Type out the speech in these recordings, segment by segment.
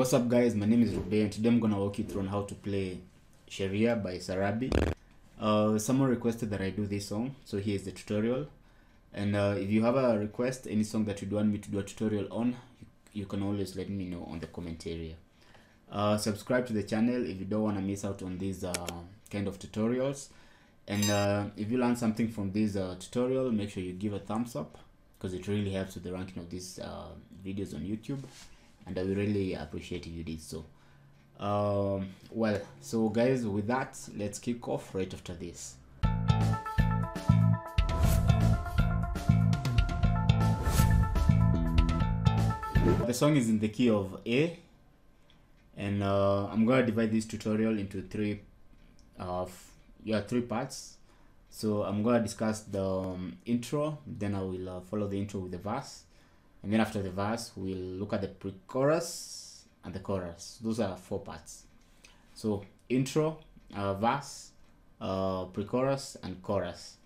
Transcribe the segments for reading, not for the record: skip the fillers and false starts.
What's up guys, my name is Ruben and today I'm gonna walk you through on how to play Sheria by Sarabi. Someone requested that I do this song, so here's the tutorial. And if you have a request, any song that you want me to do a tutorial on, you can always let me know on the comment area. Subscribe to the channel if you don't want to miss out on these kind of tutorials. And if you learn something from this tutorial, make sure you give a thumbs up, because it really helps with the ranking of these videos on YouTube, and I will really appreciate if you did so. Well, so guys, with that, let's kick off right after this. The song is in the key of A, and I'm gonna divide this tutorial into three parts. So I'm gonna discuss the intro, then I will follow the intro with the verse, and then after the verse we'll look at the pre-chorus and the chorus. Those are 4 parts. So intro, verse, pre-chorus and chorus,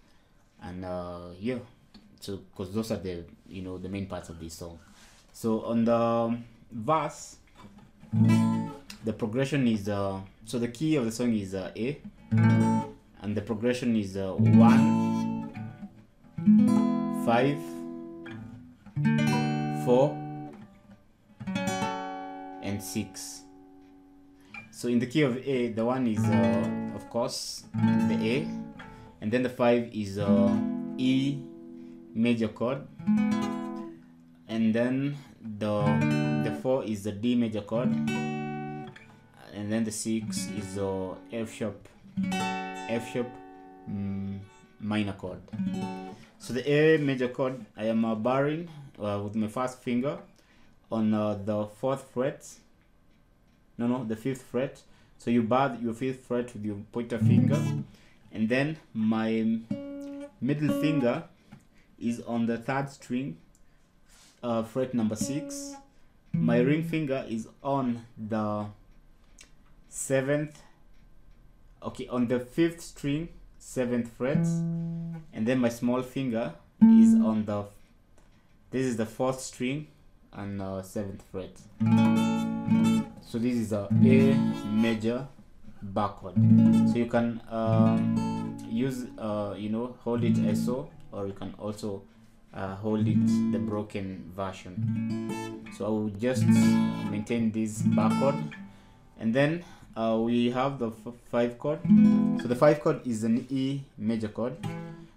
and yeah, so because those are the the main parts of this song. So on the verse, the progression is so the key of the song is A, and the progression is 1, 5, 4 and 6. So in the key of A, the 1 is of course the A, and then the 5 is E major chord, and then the 4 is the D major chord, and then the 6 is F sharp minor chord. So the A major chord, I am barring with my first finger on the 4th fret, the 5th fret. So you bar your 5th fret with your pointer finger, and then my middle finger is on the 3rd string, fret number 6. My ring finger is on the 7th, on the 5th string, 7th fret, and then my small finger is on this is the 4th string and 7th fret. So this is a major bar chord. So you can use hold it SO, or you can also hold it the broken version. So I will just maintain this bar chord, and then we have the 5 chord. So the 5 chord is an E major chord.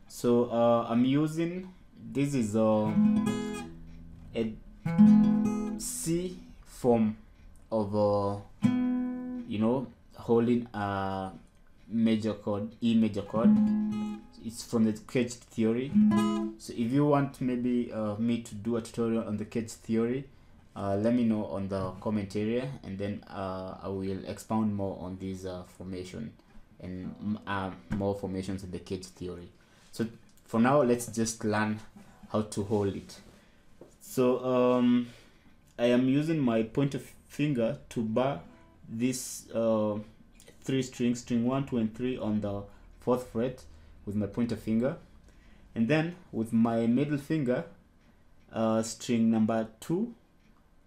So I'm using, this is a C form of holding a major chord, E major chord. It's from the Chord theory. So if you want maybe me to do a tutorial on the Chord theory, let me know on the comment area, and then I will expound more on this formation and more formations in the Chord theory. So for now, let's just learn how to hold it. So I am using my pointer finger to bar this 3 strings, string 1, 2 and 3 on the 4th fret with my pointer finger, and then with my middle finger, string number 2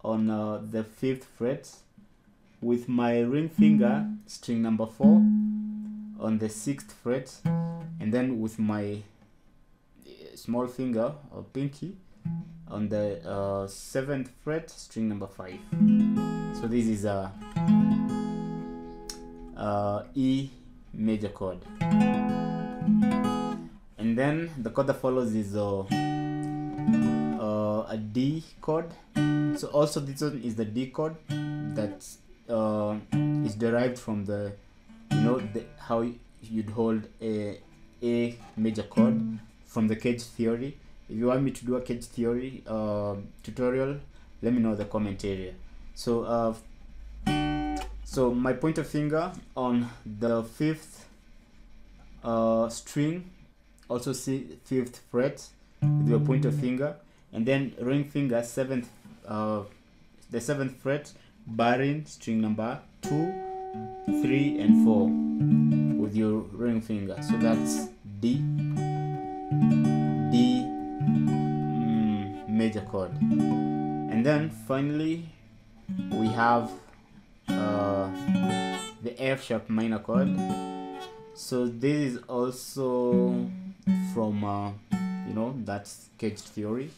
on the 5th fret, with my ring finger, string number 4 on the 6th fret, and then with my small finger or pinky on the 7th fret, string number 5. So this is a E major chord, and then the chord that follows is a D chord. So also this one is the D chord that is derived from the how you'd hold a major chord from the Chord theory. If you want me to do a Chord theory tutorial, let me know in the comment area. So so my pointer finger on the 5th string, also see 5th fret with your pointer finger, and then ring finger 7th, the 7th fret, barring string number 2, 3 and 4 with your ring finger. So that's D major chord, and then finally we have the F sharp minor chord. So this is also from you know, that caged theory,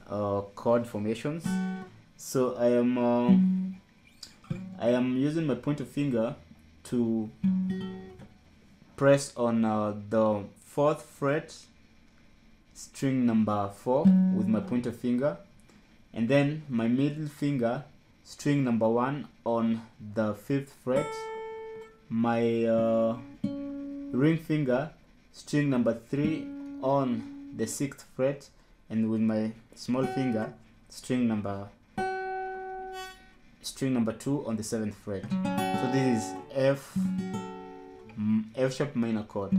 chord formations. So I am using my pointer finger to press on the 4th fret, string number 4 with my pointer finger, and then my middle finger, string number 1 on the 5th fret, my ring finger, string number 3 on the 6th fret, and with my small finger, string number 2 on the 7th fret. So this is F sharp minor chord.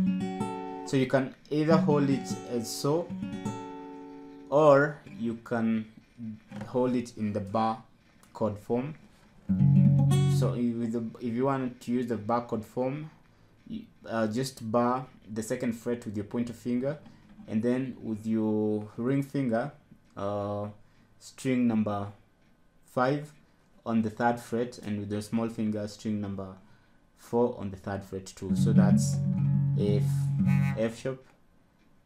So you can either hold it as so, or you can hold it in the bar chord form. So if you want to use the bar chord form, just bar the 2nd fret with your pointer finger, and then with your ring finger, string number 5 on the 3rd fret, and with your small finger, string number 4 on the 3rd fret too. So that's F sharp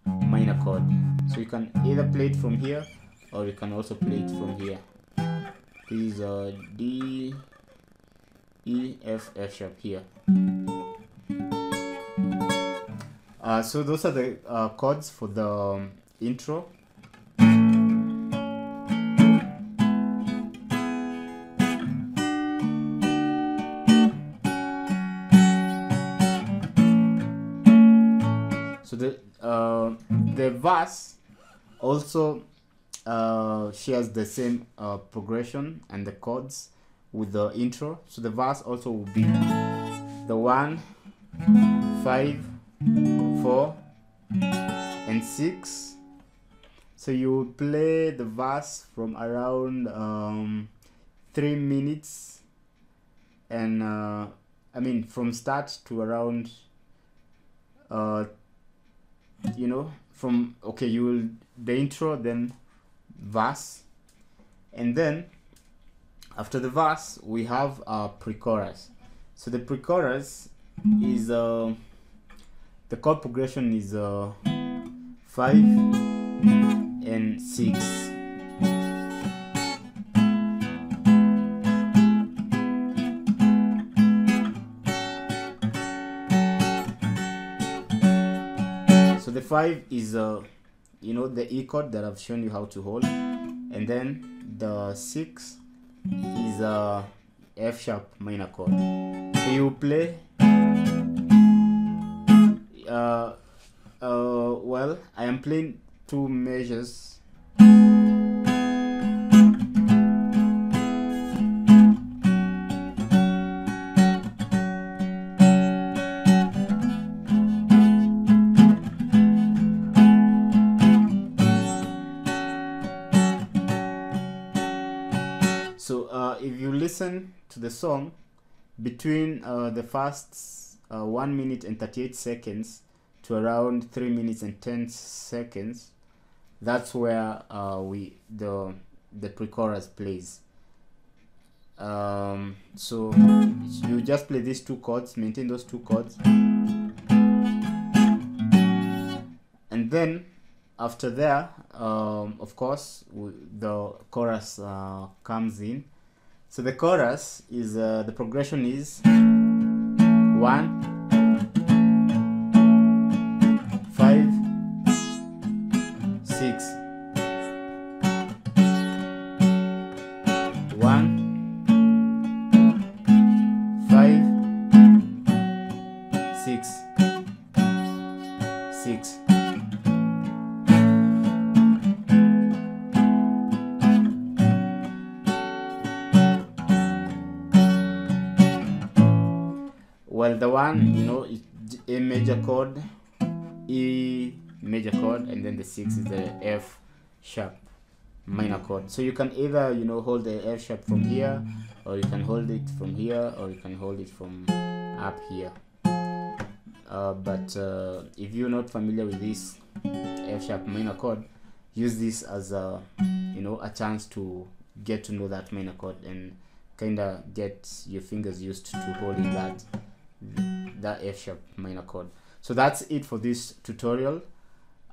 minor chord. So you can either play it from here, or you can also play it from here. This is D, E, F, F sharp here. So those are the chords for the intro. So the verse also shares the same progression and the chords with the intro. So the verse also will be the 1, 5, 4, and 6. So you will play the verse from around 3 minutes, and I mean from start to around you know, from you will the intro, then verse, and then after the verse we have a pre-chorus. So the pre-chorus is the chord progression is 5 and 6. So the 5 is you know, the E chord that I've shown you how to hold, and then the 6 is F sharp minor chord. So you play well, I am playing 2 measures. So if you listen to the song, between the first 1 minute and 38 seconds to around 3 minutes and 10 seconds, that's where the pre-chorus plays. So you just play these 2 chords, maintain those 2 chords, and then after there, of course, the chorus comes in. So the chorus is the progression is 1, 5, 6, 1, 5, 6, 6. Well, the 1, you know, is A major chord, E major chord, and then the 6 is the F sharp minor chord. So you can either, you know, hold the F sharp from here, or you can hold it from here, or you can hold it from up here. But if you're not familiar with this F sharp minor chord, use this as a, you know, a chance to get to know that minor chord and kind of get your fingers used to holding that F sharp minor chord. So that's it for this tutorial.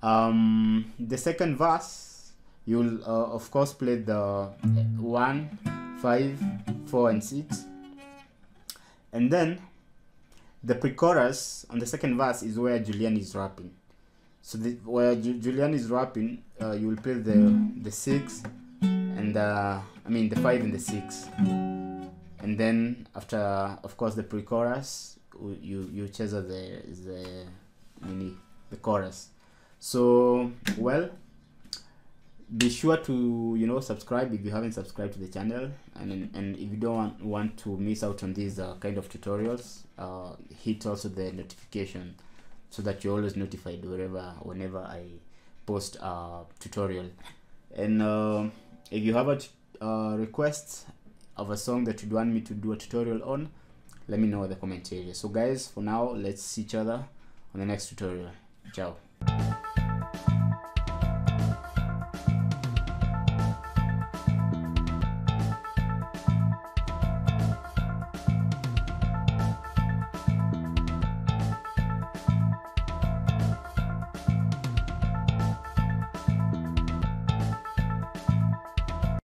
The second verse, you'll of course play the 1, 5, 4 and 6, and then the pre-chorus on the second verse is where Juliani is rapping. So where Juliani is rapping, you will play the 6 and the 5 and the 6, and then after, of course, the pre-chorus, you chase the chorus. So, well, be sure to subscribe if you haven't subscribed to the channel, and if you don't want to miss out on these kind of tutorials, hit also the notification so that you're always notified whenever I post a tutorial. And if you have a request of a song that you'd want me to do a tutorial on, let me know in the comment area. So guys, for now, let's see each other on the next tutorial. Ciao.